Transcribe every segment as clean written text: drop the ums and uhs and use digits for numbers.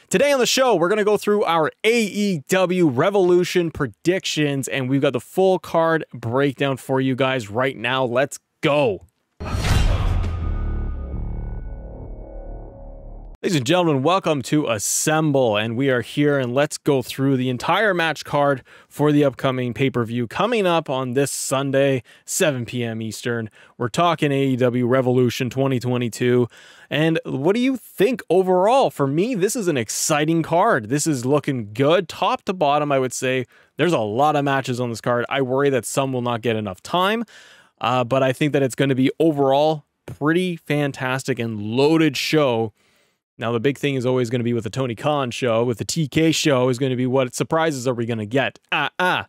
Today on the show, we're going to go through our AEW Revolution predictions, and we've got the full card breakdown for you guys right now. Let's go. Ladies and gentlemen, welcome to Assemble, and we are here, and let's go through the entire match card for the upcoming pay-per-view coming up on this Sunday, 7 p.m. Eastern. We're talking AEW Revolution 2022, and what do you think overall? For me, this is an exciting card. This is looking good, top to bottom, I would say. There's a lot of matches on this card. I worry that some will not get enough time, but I think that it's going to be overall pretty fantastic and loaded show. Now, the big thing is always going to be with the Tony Khan show, with the TK show, is going to be what surprises are we going to get? Nah.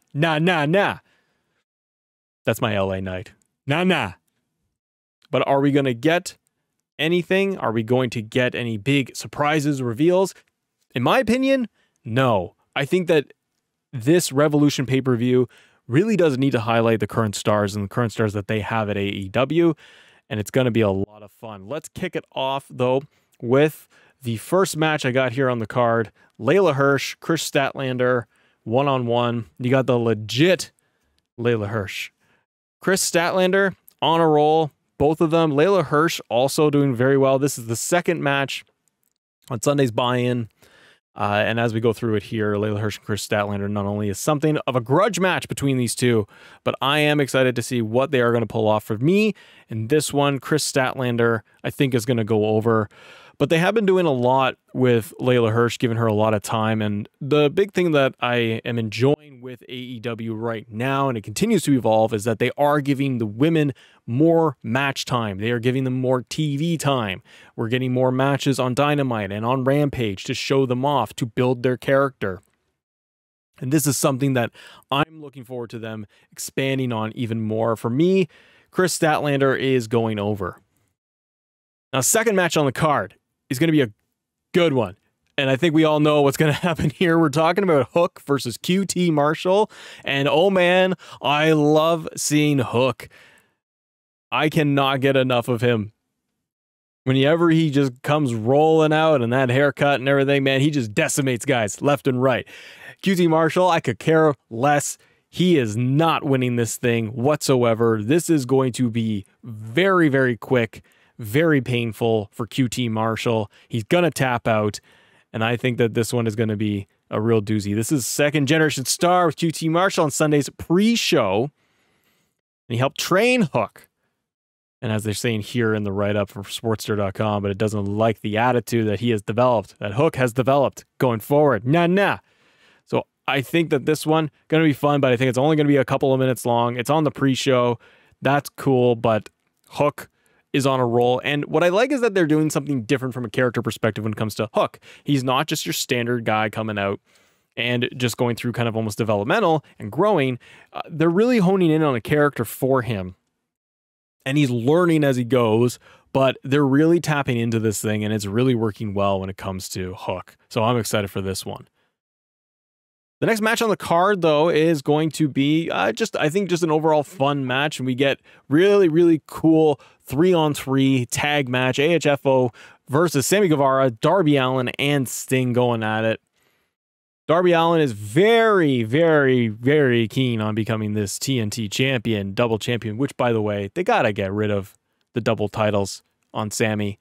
That's my LA night. Nah. But are we going to get anything? Are we going to get any big surprises, reveals? In my opinion, no. I think that this Revolution pay-per-view really does need to highlight the current stars and the current stars that they have at AEW, and it's going to be a lot of fun. Let's kick it off, though, with the first match I got here on the card. Leyla Hirsch, Kris Statlander, one-on-one. You got the legit Leyla Hirsch. Kris Statlander on a roll, both of them. Leyla Hirsch also doing very well. This is the second match on Sunday's buy-in. And as we go through it here, Leyla Hirsch and Kris Statlander not only is something of a grudge match between these two, but I am excited to see what they are going to pull off for me. In this one, Kris Statlander, I think, is going to go over. But they have been doing a lot with Leyla Hirsch, giving her a lot of time. And the big thing that I am enjoying with AEW right now, and it continues to evolve, is that they are giving the women more match time. They are giving them more TV time. We're getting more matches on Dynamite and on Rampage to show them off, to build their character. And this is something that I'm looking forward to them expanding on even more. For me, Kris Statlander is going over. Now, second match on the card is going to be a good one. And I think we all know what's going to happen here. We're talking about Hook versus QT Marshall. And oh man, I love seeing Hook. I cannot get enough of him. Whenever he just comes rolling out and that haircut and everything, man, he just decimates guys left and right. QT Marshall, I could care less. He is not winning this thing whatsoever. This is going to be very, very quick. Very painful for QT Marshall. He's going to tap out, and I think that this one is going to be a real doozy. This is Second Generation Star with QT Marshall on Sunday's pre-show, and he helped train Hook. And as they're saying here in the write-up from Sportster.com, but it doesn't like the attitude that he has developed, that Hook has developed going forward. Nah. So I think that this one going to be fun, but I think it's only going to be a couple of minutes long. It's on the pre-show. That's cool, but Hook is on a roll. And what I like is that they're doing something different from a character perspective when it comes to Hook. He's not just your standard guy coming out and just going through kind of almost developmental and growing. They're really honing in on a character for him. And he's learning as he goes, but they're really tapping into this thing, and it's really working well when it comes to Hook. So I'm excited for this one. The next match on the card, though, is going to be I think just an overall fun match. And we get really, really cool 3-on-3 tag match. AHFO versus Sammy Guevara, Darby Allin, and Sting going at it. Darby Allin is very, very, very keen on becoming this TNT champion, double champion, which, by the way, they got to get rid of the double titles on Sammy.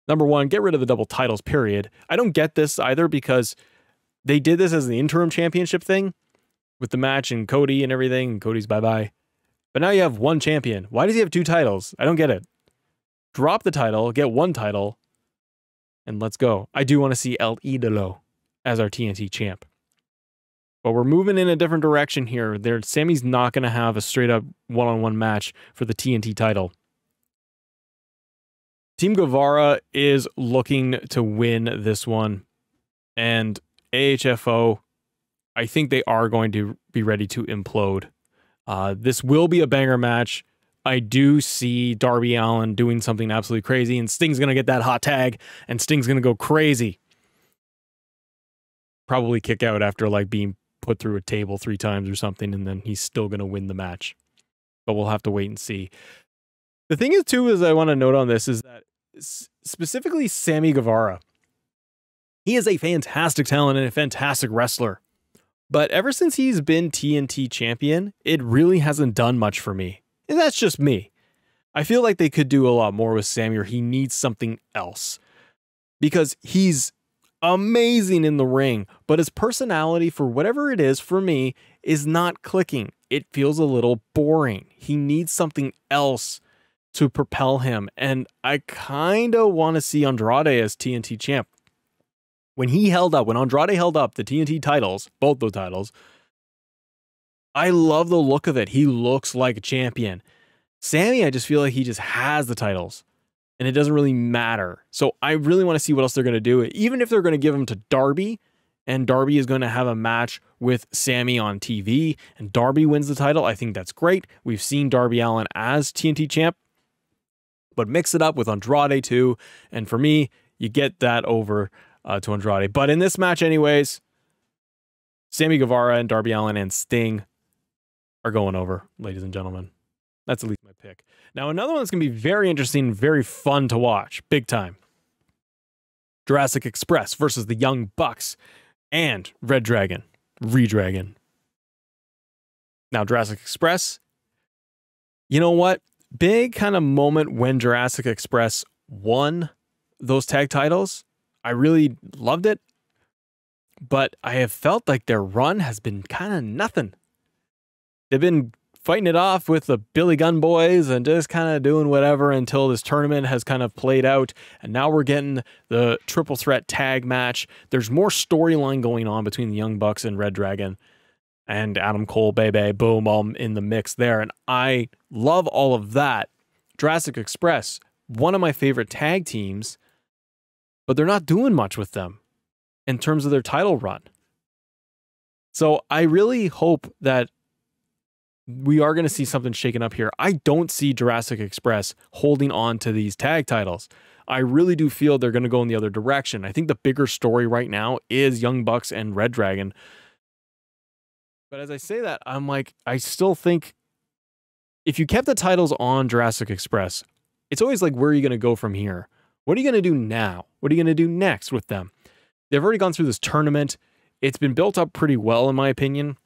Number one, get rid of the double titles, period. I don't get this either because they did this as the interim championship thing with the match and Cody and everything, and Cody's bye-bye. But now you have one champion. Why does he have two titles? I don't get it. Drop the title, get one title, and let's go. I do want to see El Idolo as our TNT champ. But we're moving in a different direction here. Sammy's not going to have a straight-up one-on-one match for the TNT title. Team Guevara is looking to win this one, and AHFO, I think they are going to be ready to implode. This will be a banger match. I do see Darby Allin doing something absolutely crazy, and Sting's going to get that hot tag, and Sting's going to go crazy. Probably kick out after like being put through a table 3 times or something, and then he's still going to win the match. But we'll have to wait and see. The thing is, too, is I want to note on this is that specifically Sammy Guevara. He is a fantastic talent and a fantastic wrestler. But ever since he's been TNT champion, it really hasn't done much for me. And that's just me. I feel like they could do a lot more with Sammy, or he needs something else. Because he's amazing in the ring, but his personality, for whatever it is for me, is not clicking. It feels a little boring. He needs something else to propel him. And I kind of want to see Andrade as TNT champ. When Andrade held up the TNT titles, both those titles, I love the look of it. He looks like a champion. Sammy, I just feel like he just has the titles and it doesn't really matter. So I really want to see what else they're going to do. Even if they're going to give him to Darby, and Darby is going to have a match with Sammy on TV and Darby wins the title, I think that's great. We've seen Darby Allin as TNT champ, but mix it up with Andrade too. And for me, you get that over to Andrade. But in this match anyways, Sammy Guevara and Darby Allin and Sting are going over, ladies and gentlemen. That's at least my pick. Now, another one that's going to be very interesting, very fun to watch, big time. Jurassic Express versus the Young Bucks and Red Dragon, Redragon. Now, Jurassic Express, you know what? Big kind of moment when Jurassic Express won those tag titles. I really loved it, but I have felt like their run has been kind of nothing. They've been fighting it off with the Billy Gunn boys and just kind of doing whatever until this tournament has kind of played out. And now we're getting the triple threat tag match. There's more storyline going on between the Young Bucks and Red Dragon and Adam Cole, Bebe, boom, all in the mix there. And I love all of that. Jurassic Express, one of my favorite tag teams, but they're not doing much with them in terms of their title run. So I really hope that we are going to see something shaken up here. I don't see Jurassic Express holding on to these tag titles. I really do feel they're going to go in the other direction. I think the bigger story right now is Young Bucks and Red Dragon. But as I say that, I'm like, I still think if you kept the titles on Jurassic Express, it's always like, where are you going to go from here? What are you going to do now? What are you going to do next with them? They've already gone through this tournament. It's been built up pretty well, in my opinion.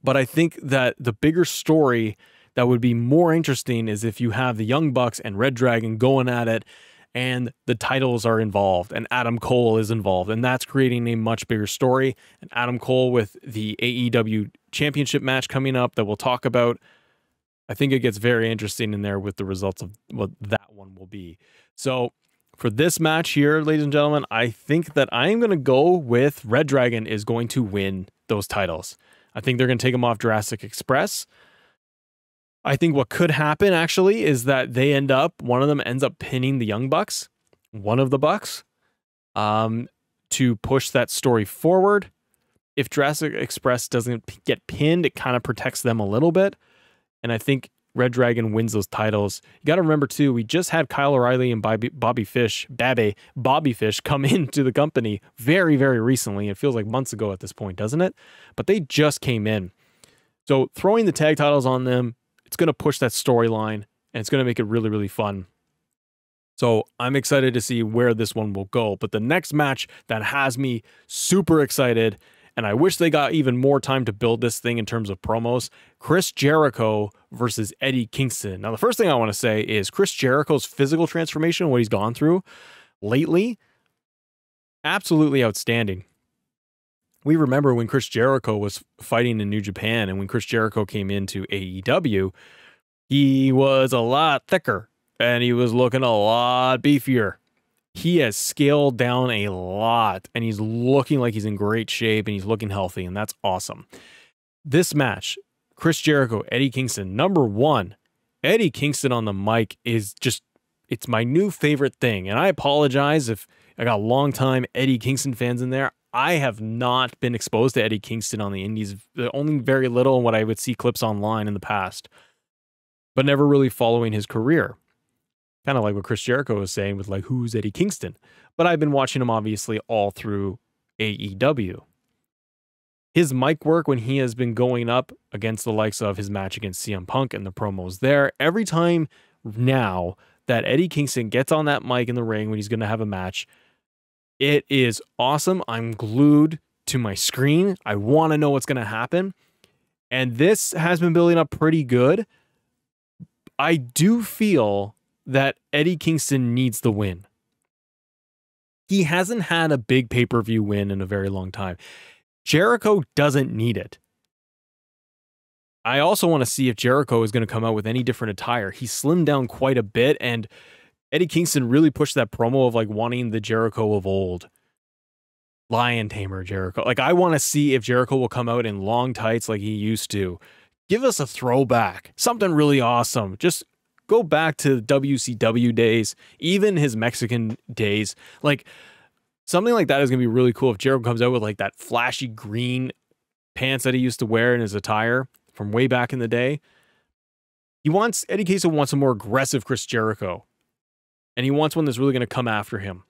But I think that the bigger story that would be more interesting is if you have the Young Bucks and Red Dragon going at it and the titles are involved and Adam Cole is involved. And that's creating a much bigger story. And Adam Cole with the AEW championship match coming up that we'll talk about. I think it gets very interesting in there with the results of what that one will be. So for this match here, ladies and gentlemen, I think that I am going to go with Red Dragon is going to win those titles. I think they're going to take them off Jurassic Express. I think what could happen actually is that one of them ends up pinning the Young Bucks, one of the Bucks, to push that story forward. If Jurassic Express doesn't get pinned, it kind of protects them a little bit. And I think Red Dragon wins those titles. You got to remember too, we just had Kyle O'Reilly and Bobby Fish come into the company very, very recently. It feels like months ago at this point, doesn't it? But they just came in. So throwing the tag titles on them, it's going to push that storyline and it's going to make it really, really fun. So I'm excited to see where this one will go. But the next match that has me super excited, and I wish they got even more time to build this thing in terms of promos, Chris Jericho versus Eddie Kingston. Now, the first thing I want to say is Chris Jericho's physical transformation, what he's gone through lately, absolutely outstanding. We remember when Chris Jericho was fighting in New Japan and when Chris Jericho came into AEW, he was a lot thicker and he was looking a lot beefier. He has scaled down a lot and he's looking like he's in great shape and he's looking healthy, and that's awesome. This match, Chris Jericho, Eddie Kingston, number one, Eddie Kingston on the mic is just, it's my new favorite thing. And I apologize if I got long-time Eddie Kingston fans in there. I have not been exposed to Eddie Kingston on the indies, only very little in what I would see clips online in the past, but never really following his career. Kind of like what Chris Jericho was saying with like, who's Eddie Kingston? But I've been watching him obviously all through AEW. His mic work when he has been going up against the likes of his match against CM Punk and the promos there, every time now that Eddie Kingston gets on that mic in the ring when he's going to have a match, It is awesome. I'm glued to my screen. I want to know what's going to happen. And this has been building up pretty good. I do feel that Eddie Kingston needs the win. He hasn't had a big pay-per-view win in a very long time. Jericho doesn't need it. I also want to see if Jericho is going to come out with any different attire. He slimmed down quite a bit, and Eddie Kingston really pushed that promo of like wanting the Jericho of old. Lion Tamer Jericho. Like, I want to see if Jericho will come out in long tights like he used to. Give us a throwback. Something really awesome. Just go back to WCW days, even his Mexican days. Like, something like that is going to be really cool if Jericho comes out with like that flashy green pants that he used to wear in his attire from way back in the day. Eddie Kingston wants a more aggressive Chris Jericho. And he wants one that's really going to come after him.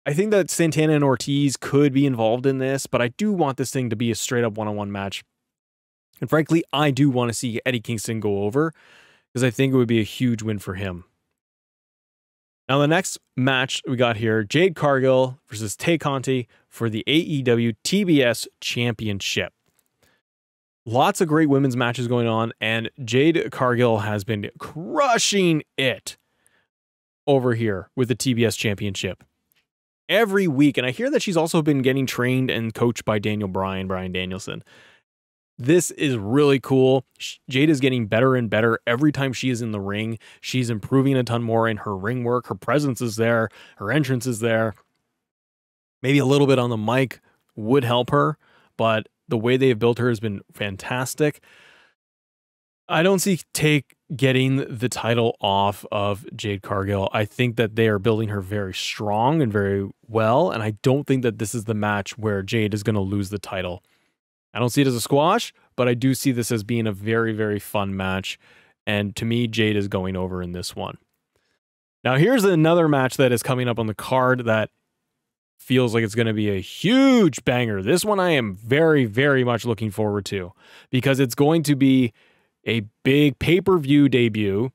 I think that Santana and Ortiz could be involved in this, but I do want this thing to be a straight up one-on-one match. And frankly, I do want to see Eddie Kingston go over because I think it would be a huge win for him. Now, the next match we got here, Jade Cargill versus Tay Conti for the AEW TBS Championship. Lots of great women's matches going on, and Jade Cargill has been crushing it over here with the TBS Championship every week. And I hear that she's also been getting trained and coached by Brian Danielson. This is really cool. Jade is getting better and better every time she is in the ring. She's improving a ton more in her ring work. Her presence is there. Her entrance is there. Maybe a little bit on the mic would help her, but the way they've built her has been fantastic. I don't see Take getting the title off of Jade Cargill. I think that they are building her very strong and very well, and I don't think that this is the match where Jade is going to lose the title. I don't see it as a squash, but I do see this as being a very, very fun match, and to me, Jade is going over in this one. Now, here's another match that is coming up on the card that feels like it's going to be a huge banger. This one I am very, very much looking forward to because it's going to be a big pay-per-view debut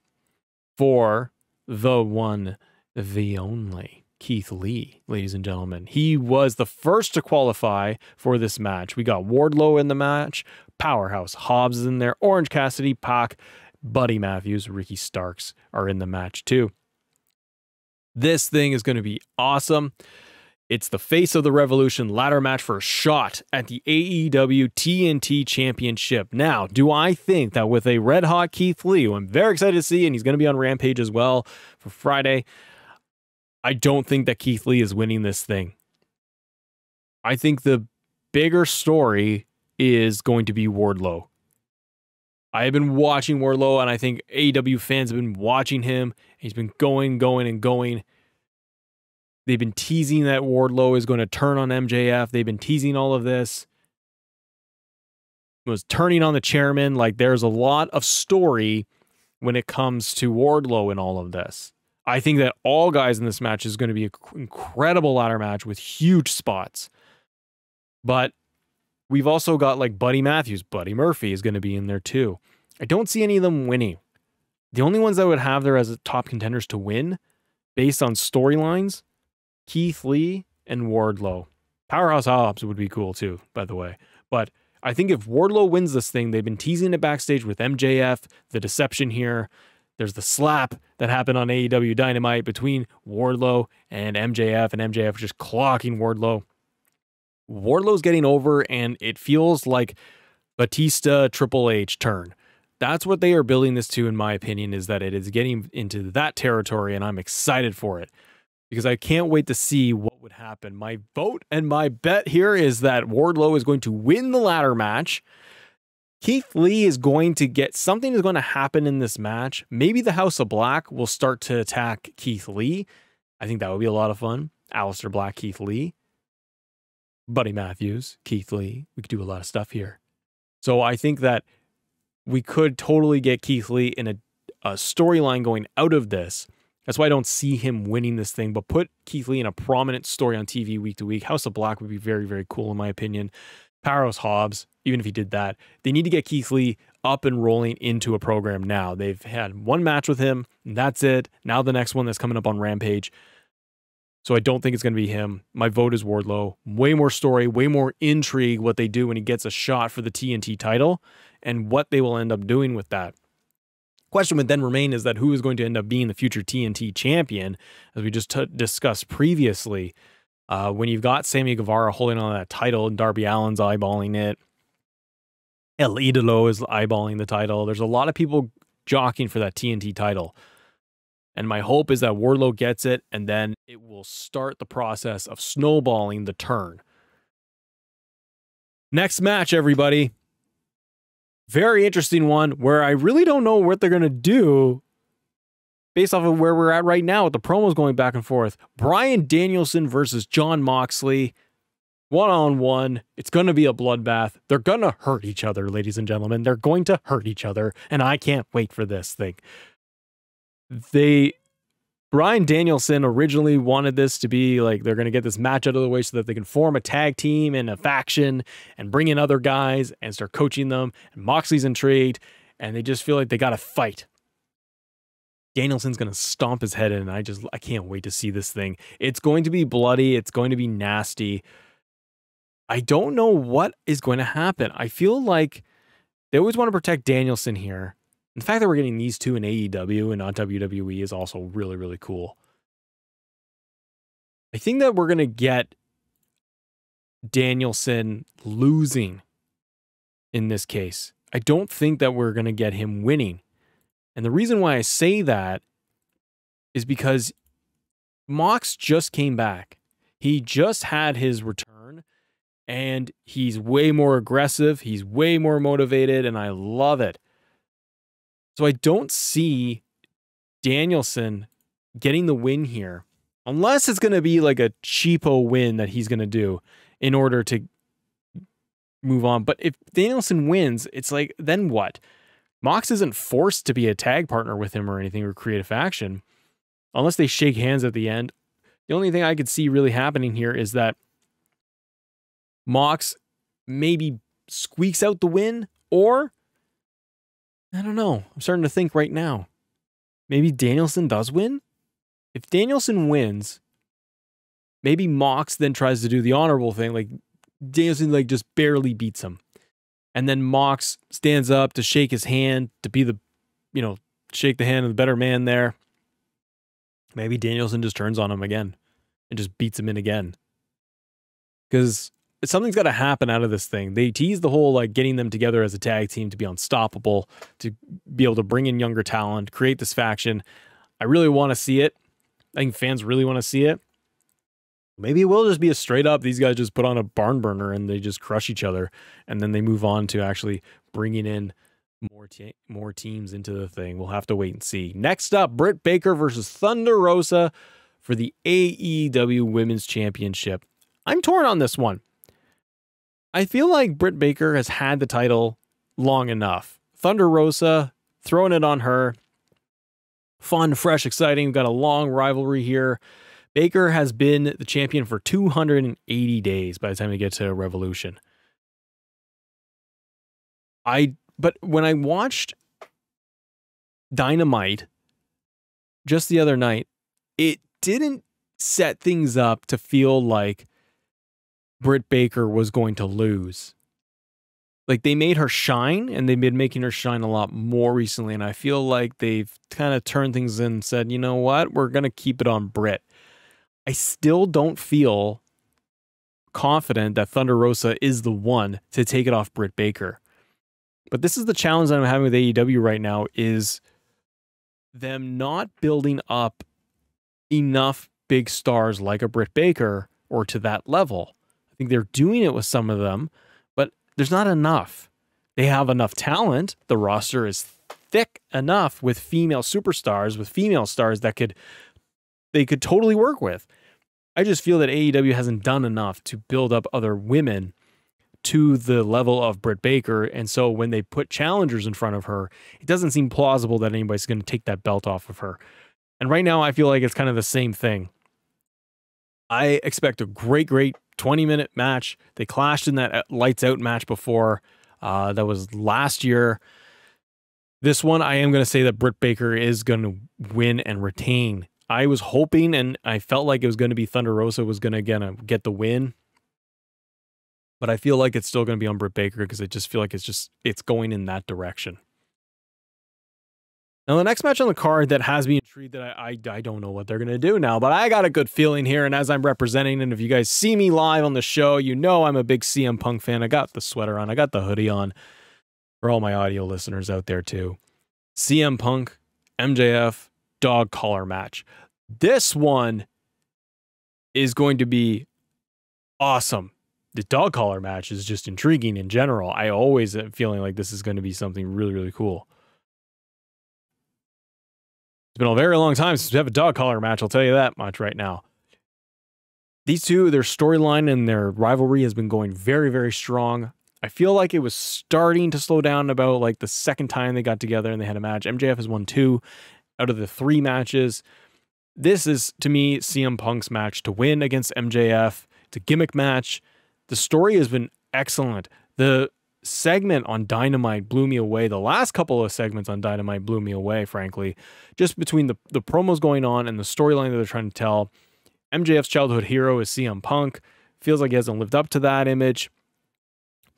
for the one, the only Keith Lee, ladies and gentlemen. He was the first to qualify for this match. We got Wardlow in the match, Powerhouse Hobbs is in there, Orange Cassidy, Pac, Buddy Matthews, Ricky Starks are in the match too. This thing is going to be awesome. It's the Face of the Revolution ladder match for a shot at the AEW TNT Championship. Now, do I think that with a red-hot Keith Lee, who I'm very excited to see, and he's going to be on Rampage as well for Friday, I don't think that Keith Lee is winning this thing. I think the bigger story is going to be Wardlow. I have been watching Wardlow, and I think AEW fans have been watching him. He's been going, and going. They've been teasing that Wardlow is going to turn on MJF. They've been teasing all of this. It was turning on the chairman. Like, there's a lot of story when it comes to Wardlow in all of this. I think that all guys in this match is going to be an incredible ladder match with huge spots. But we've also got like Buddy Matthews. Buddy Murphy is going to be in there too. I don't see any of them winning. The only ones that would have there as top contenders to win based on storylines, Keith Lee and Wardlow. Powerhouse Hobbs would be cool too, by the way. But I think if Wardlow wins this thing, they've been teasing it backstage with MJF, the deception here. There's the slap that happened on AEW Dynamite between Wardlow and MJF just clocking Wardlow. Wardlow's getting over, and it feels like Batista Triple H turn. That's what they are building this to, in my opinion, is that it is getting into that territory, and I'm excited for it. Because I can't wait to see what would happen. My vote and my bet here is that Wardlow is going to win the ladder match. Keith Lee is going to get something is going to happen in this match. Maybe the House of Black will start to attack Keith Lee. I think that would be a lot of fun. Aleister Black, Keith Lee. Buddy Matthews, Keith Lee. We could do a lot of stuff here. So I think that we could totally get Keith Lee in a storyline going out of this. That's why I don't see him winning this thing, but put Keith Lee in a prominent story on TV week to week. House of Black would be very, very cool in my opinion. Powerhouse Hobbs, even if he did that, they need to get Keith Lee up and rolling into a program now. They've had one match with him, and that's it. Now the next one that's coming up on Rampage. So I don't think it's going to be him. My vote is Wardlow. Way more story, way more intrigue what they do when he gets a shot for the TNT title and what they will end up doing with that. Question would then remain is that who is going to end up being the future TNT champion, as we just discussed previously. When you've got Sammy Guevara holding on that title and Darby Allin's eyeballing it, El Idolo is eyeballing the title. There's a lot of people jockeying for that TNT title. And my hope is that Wardlow gets it, and then it will start the process of snowballing the turn. Next match, everybody. Very interesting one where I really don't know what they're going to do based off of where we're at right now with the promos going back and forth. Bryan Danielson versus Jon Moxley. One-on-one. It's going to be a bloodbath. They're going to hurt each other, ladies and gentlemen. They're going to hurt each other, and I can't wait for this thing. Bryan Danielson originally wanted this to be like they're going to get this match out of the way so that they can form a tag team and a faction and bring in other guys and start coaching them. And Moxley's intrigued, and they just feel like they got to fight. Danielson's going to stomp his head in, and I can't wait to see this thing. It's going to be bloody. It's going to be nasty. I don't know what is going to happen. I feel like they always want to protect Danielson here. The fact that we're getting these two in AEW and not WWE is also really, really cool. I think that we're going to get Danielson losing in this case. I don't think that we're going to get him winning. And the reason why I say that is because Mox just came back. He just had his return, and he's way more aggressive. He's way more motivated, and I love it. So I don't see Danielson getting the win here, unless it's going to be like a cheapo win that he's going to do in order to move on. But if Danielson wins, it's like, then what? Mox isn't forced to be a tag partner with him or anything or create a faction unless they shake hands at the end. The only thing I could see really happening here is that Mox maybe squeaks out the win, or I don't know. I'm starting to think right now. Maybe Danielson does win? If Danielson wins, maybe Mox then tries to do the honorable thing. Like Danielson like just barely beats him. And then Mox stands up to shake his hand, to be the, shake the hand of the better man there. Maybe Danielson just turns on him again and just beats him in again. Because something's got to happen out of this thing. They tease the whole like getting them together as a tag team to be unstoppable, to be able to bring in younger talent, create this faction. I really want to see it. I think fans really want to see it. Maybe it will just be a straight up, these guys just put on a barn burner and they just crush each other. And then they move on to actually bringing in more teams into the thing. We'll have to wait and see. Next up, Britt Baker versus Thunder Rosa for the AEW Women's Championship. I'm torn on this one. I feel like Britt Baker has had the title long enough. Thunder Rosa, throwing it on her. Fun, fresh, exciting. We've got a long rivalry here. Baker has been the champion for 280 days by the time we get to Revolution. But when I watched Dynamite just the other night, it didn't set things up to feel like Britt Baker was going to lose. Like they made her shine, and they've been making her shine a lot more recently. And I feel like they've kind of turned things in and said, you know what? We're going to keep it on Britt. I still don't feel confident that Thunder Rosa is the one to take it off Britt Baker. But this is the challenge that I'm having with AEW right now, is them not building up enough big stars like a Britt Baker or to that level. I think they're doing it with some of them, but there's not enough. They have enough talent. The roster is thick enough with female superstars, with female stars that they could totally work with. I just feel that AEW hasn't done enough to build up other women to the level of Britt Baker. And so when they put challengers in front of her, it doesn't seem plausible that anybody's going to take that belt off of her. And right now I feel like it's kind of the same thing. I expect a great 20-minute match. They clashed in that Lights Out match before. That was last year. This one, I am going to say that Britt Baker is going to win and retain I was hoping and I felt like it was going to be Thunder Rosa was going to get the win. But I feel like it's still going to be on Britt Baker because I just feel like it's going in that direction. Now, the next match on the card that has me intrigued that I don't know what they're going to do now, but I got a good feeling here. And as I'm representing, and if you guys see me live on the show, you know I'm a big CM Punk fan. I got the sweater on. I got the hoodie on for all my audio listeners out there too. CM Punk, MJF, dog collar match. This one is going to be awesome. The dog collar match is just intriguing in general. I always am feeling like this is going to be something really, really cool. It's been a very long time since we have a dog collar match, I'll tell you that much right now. These two, their storyline and their rivalry has been going very, very strong. I feel like it was starting to slow down about like the second time they got together and they had a match. MJF has won 2 out of the 3 matches. This is, to me, CM Punk's match to win against MJF. It's a gimmick match. The story has been excellent. The segment on Dynamite blew me away. The last couple of segments on Dynamite blew me away, frankly. Just between the promos going on and the storyline that they're trying to tell. MJF's childhood hero is CM Punk. Feels like he hasn't lived up to that image.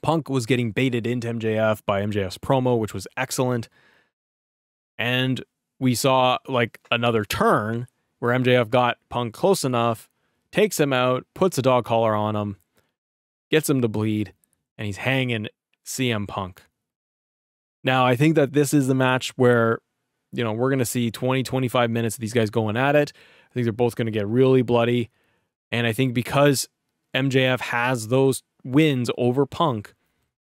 Punk was getting baited into MJF by MJF's promo, which was excellent. And we saw like another turn where MJF got Punk close enough, takes him out, puts a dog collar on him, gets him to bleed, and he's hanging CM Punk. Now, I think that this is the match where, you know, we're going to see 20, 25 minutes of these guys going at it. I think they're both going to get really bloody. And I think because MJF has those wins over Punk,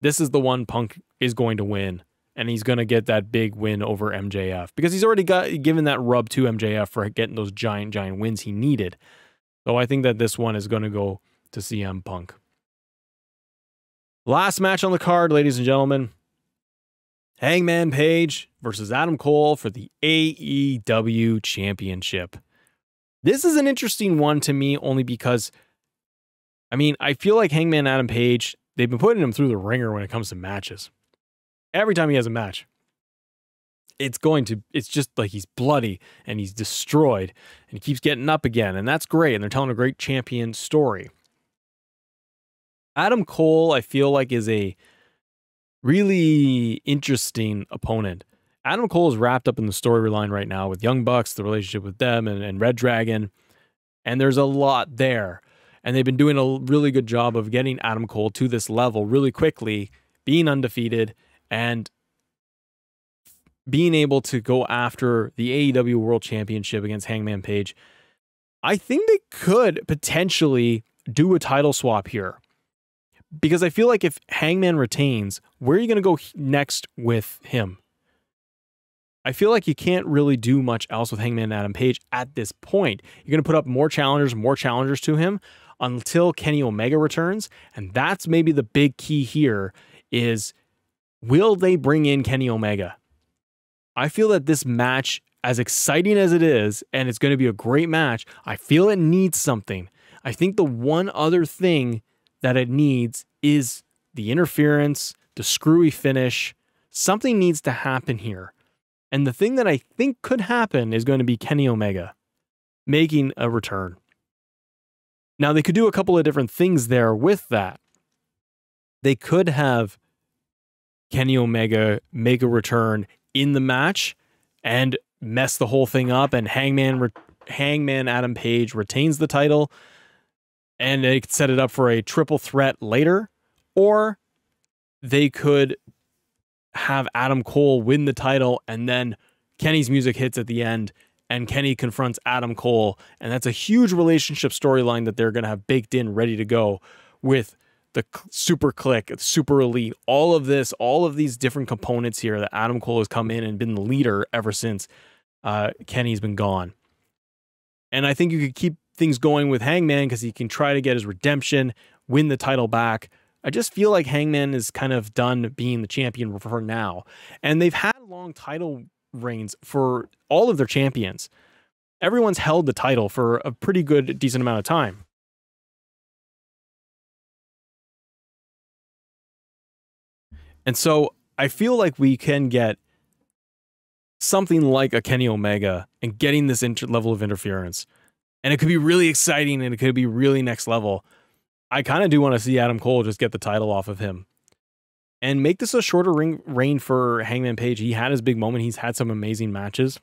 this is the one Punk is going to win. And he's going to get that big win over MJF because he's already given that rub to MJF for getting those giant wins he needed. So I think that this one is going to go to CM Punk. Last match on the card, ladies and gentlemen. Hangman Page versus Adam Cole for the AEW Championship. This is an interesting one to me only because, I mean, I feel like Hangman Adam Page, they've been putting him through the ringer when it comes to matches. Every time he has a match, it's just like he's bloody and he's destroyed and he keeps getting up again. And that's great. And they're telling a great champion story. Adam Cole, I feel like, is a really interesting opponent. Adam Cole is wrapped up in the storyline right now with Young Bucks, the relationship with them and Red Dragon. And there's a lot there. And they've been doing a really good job of getting Adam Cole to this level really quickly, being undefeated, and being able to go after the AEW World Championship against Hangman Page. I think they could potentially do a title swap here. Because I feel like if Hangman retains, where are you going to go next with him? I feel like you can't really do much else with Hangman Adam Page at this point. You're going to put up more challengers to him until Kenny Omega returns. And that's maybe the big key here is, will they bring in Kenny Omega? I feel that this match, as exciting as it is, and it's going to be a great match, I feel it needs something. I think the one other thing that it needs is the interference, the screwy finish. Something needs to happen here. And the thing that I think could happen is going to be Kenny Omega making a return. Now, they could do a couple of different things there with that. They could have Kenny Omega make a return in the match and mess the whole thing up, and Hangman Adam Page retains the title, and they could set it up for a triple threat later, or they could have Adam Cole win the title and then Kenny's music hits at the end and Kenny confronts Adam Cole, and that's a huge relationship storyline that they're going to have baked in, ready to go with the Super Click, Super Elite, all of these different components here that Adam Cole has come in and been the leader ever since Kenny's been gone. And I think you could keep things going with Hangman because he can try to get his redemption, win the title back. I just feel like Hangman is kind of done being the champion for now. And they've had long title reigns for all of their champions. Everyone's held the title for a pretty good, decent amount of time. And so I feel like we can get something like a Kenny Omega and getting this level of interference. And it could be really exciting and it could be really next level. I kind of do want to see Adam Cole just get the title off of him and make this a shorter reign for Hangman Page. He had his big moment. He's had some amazing matches.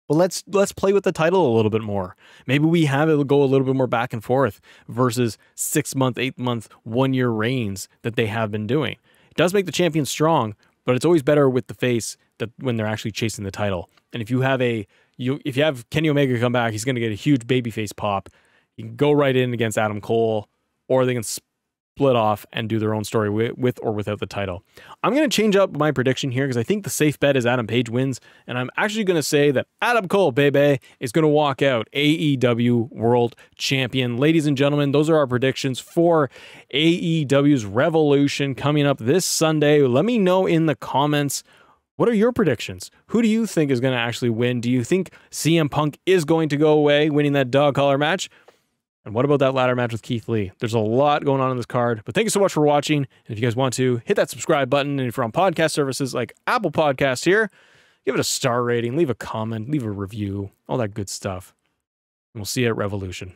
But let's play with the title a little bit more. Maybe we have it go a little bit more back and forth versus 6 month, 8 month, 1 year reigns that they have been doing. It does make the champion strong, but it's always better with the face that when they're actually chasing the title. And if you have if you have Kenny Omega come back, he's going to get a huge babyface pop. He can go right in against Adam Cole, or they can split off and do their own story with or without the title. I'm going to change up my prediction here because I think the safe bet is Adam Page wins, and I'm actually going to say that Adam Cole, baby, is going to walk out AEW World Champion. Ladies and gentlemen, those are our predictions for AEW's Revolution coming up this Sunday. Let me know in the comments, what are your predictions? Who do you think is going to actually win? Do you think CM Punk is going to go away winning that dog collar match? And what about that ladder match with Keith Lee? There's a lot going on in this card, but thank you so much for watching. And if you guys want to, hit that subscribe button. And if you're on podcast services like Apple Podcasts here, give it a star rating, leave a comment, leave a review, all that good stuff. And we'll see you at Revolution.